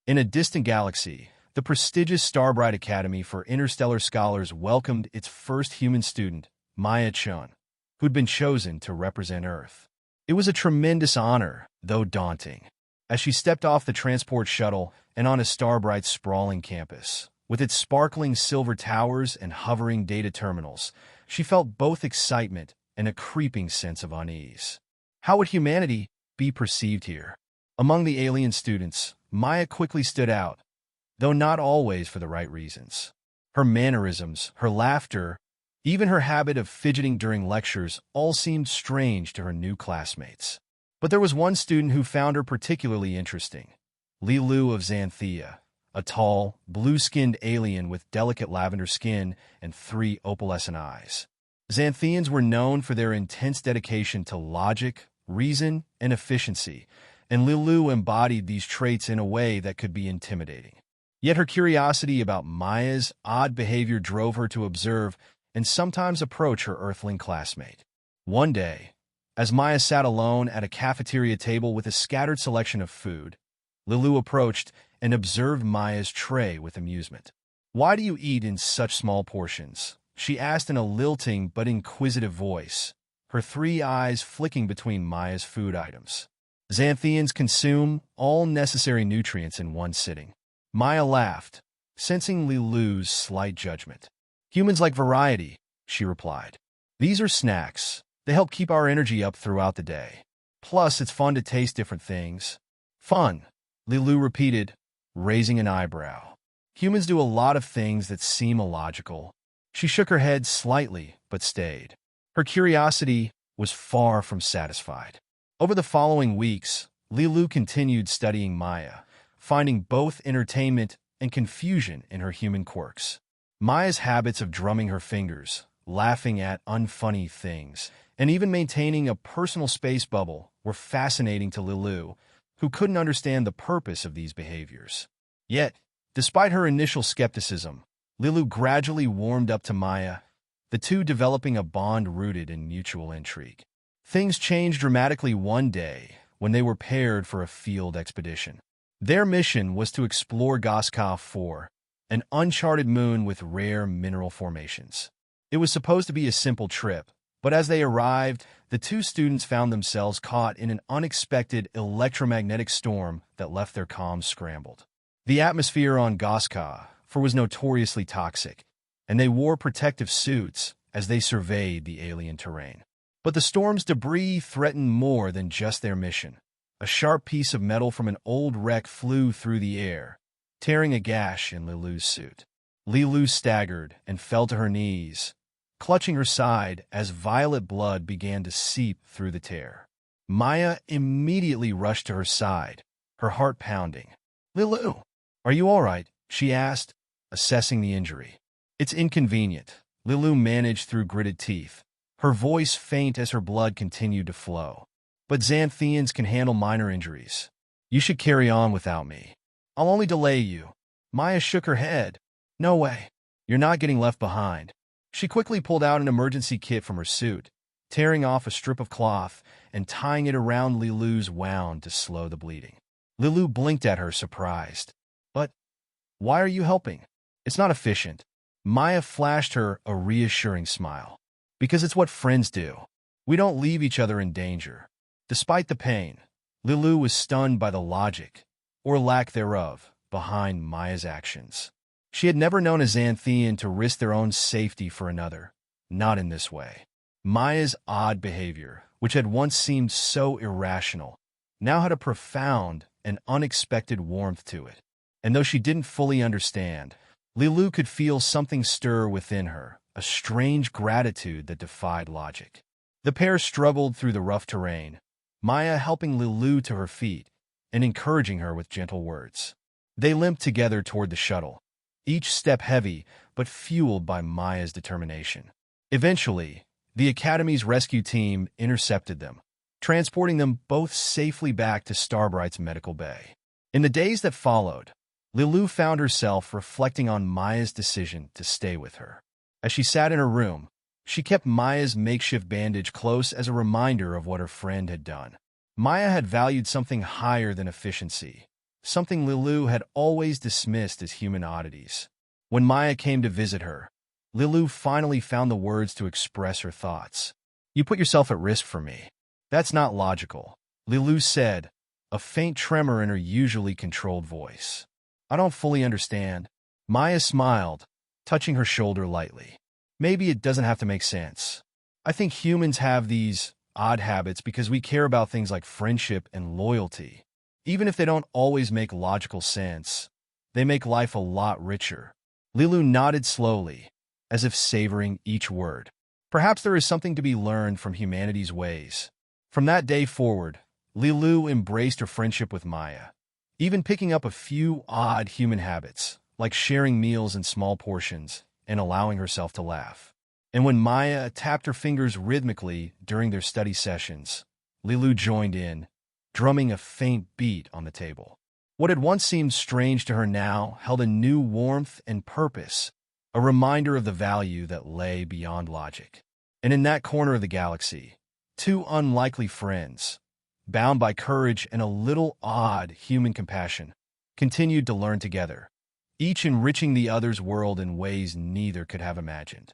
In a distant galaxy, the prestigious Starbright Academy for Interstellar Scholars welcomed its first human student, Maya Chen, who'd been chosen to represent Earth. It was a tremendous honor, though daunting. As she stepped off the transport shuttle and on a Starbright's sprawling campus, with its sparkling silver towers and hovering data terminals, she felt both excitement and a creeping sense of unease. How would humanity be perceived here? Among the alien students, Maya quickly stood out, though not always for the right reasons. Her mannerisms, her laughter, even her habit of fidgeting during lectures all seemed strange to her new classmates. But there was one student who found her particularly interesting, Lilu of Xanthea, a tall, blue-skinned alien with delicate lavender skin and 3 opalescent eyes. Xantheans were known for their intense dedication to logic, reason, and efficiency, and Lilu embodied these traits in a way that could be intimidating. Yet her curiosity about Maya's odd behavior drove her to observe and sometimes approach her Earthling classmate. One day, as Maya sat alone at a cafeteria table with a scattered selection of food, Lilu approached and observed Maya's tray with amusement. "Why do you eat in such small portions?" she asked in a lilting but inquisitive voice, her 3 eyes flicking between Maya's food items. "Xantheans consume all necessary nutrients in one sitting." Maya laughed, sensing Lilu's slight judgment. "Humans like variety," she replied. "These are snacks. They help keep our energy up throughout the day. Plus, it's fun to taste different things." "Fun," Lilu repeated, raising an eyebrow. "Humans do a lot of things that seem illogical." She shook her head slightly, but stayed. Her curiosity was far from satisfied. Over the following weeks, Lilu continued studying Maya, finding both entertainment and confusion in her human quirks. Maya's habits of drumming her fingers, laughing at unfunny things, and even maintaining a personal space bubble were fascinating to Lilu, who couldn't understand the purpose of these behaviors. Yet, despite her initial skepticism, Lilu gradually warmed up to Maya, the two developing a bond rooted in mutual intrigue. Things changed dramatically one day when they were paired for a field expedition. Their mission was to explore Gaska IV, an uncharted moon with rare mineral formations. It was supposed to be a simple trip, but as they arrived, the 2 students found themselves caught in an unexpected electromagnetic storm that left their comms scrambled. The atmosphere on Gaska IV was notoriously toxic, and they wore protective suits as they surveyed the alien terrain. But the storm's debris threatened more than just their mission. A sharp piece of metal from an old wreck flew through the air, tearing a gash in Lilu's suit. Lilu staggered and fell to her knees, clutching her side as violet blood began to seep through the tear. Maya immediately rushed to her side, her heart pounding. "Lilu, are you all right?" she asked, assessing the injury. "It's inconvenient," Lilu managed through gritted teeth, her voice faint as her blood continued to flow. "But Xantheans can handle minor injuries. You should carry on without me. I'll only delay you." Maya shook her head. "No way. You're not getting left behind." She quickly pulled out an emergency kit from her suit, tearing off a strip of cloth and tying it around Lilu's wound to slow the bleeding. Lilu blinked at her, surprised. "But why are you helping? It's not efficient." Maya flashed her a reassuring smile. "Because it's what friends do. We don't leave each other in danger." Despite the pain, Lilu was stunned by the logic, or lack thereof, behind Maya's actions. She had never known a Xanthean to risk their own safety for another, not in this way. Maya's odd behavior, which had once seemed so irrational, now had a profound and unexpected warmth to it. And though she didn't fully understand, Lilu could feel something stir within her, a strange gratitude that defied logic. The pair struggled through the rough terrain, Maya helping Lilu to her feet and encouraging her with gentle words. They limped together toward the shuttle, each step heavy but fueled by Maya's determination. Eventually, the Academy's rescue team intercepted them, transporting them both safely back to Starbright's medical bay. In the days that followed, Lilu found herself reflecting on Maya's decision to stay with her. As she sat in her room, she kept Maya's makeshift bandage close as a reminder of what her friend had done. Maya had valued something higher than efficiency, something Lilu had always dismissed as human oddities. When Maya came to visit her, Lilu finally found the words to express her thoughts. "You put yourself at risk for me. That's not logical," Lilu said, a faint tremor in her usually controlled voice. "I don't fully understand." Maya smiled, touching her shoulder lightly. "Maybe it doesn't have to make sense. I think humans have these odd habits because we care about things like friendship and loyalty. Even if they don't always make logical sense, they make life a lot richer." Lilu nodded slowly, as if savoring each word. Perhaps there is something to be learned from humanity's ways. From that day forward, Lilu embraced her friendship with Maya, even picking up a few odd human habits, like sharing meals in small portions and allowing herself to laugh. And when Maya tapped her fingers rhythmically during their study sessions, Lilu joined in, drumming a faint beat on the table. What had once seemed strange to her now held a new warmth and purpose, a reminder of the value that lay beyond logic. And in that corner of the galaxy, two unlikely friends, bound by courage and a little odd human compassion, continued to learn together, each enriching the other's world in ways neither could have imagined.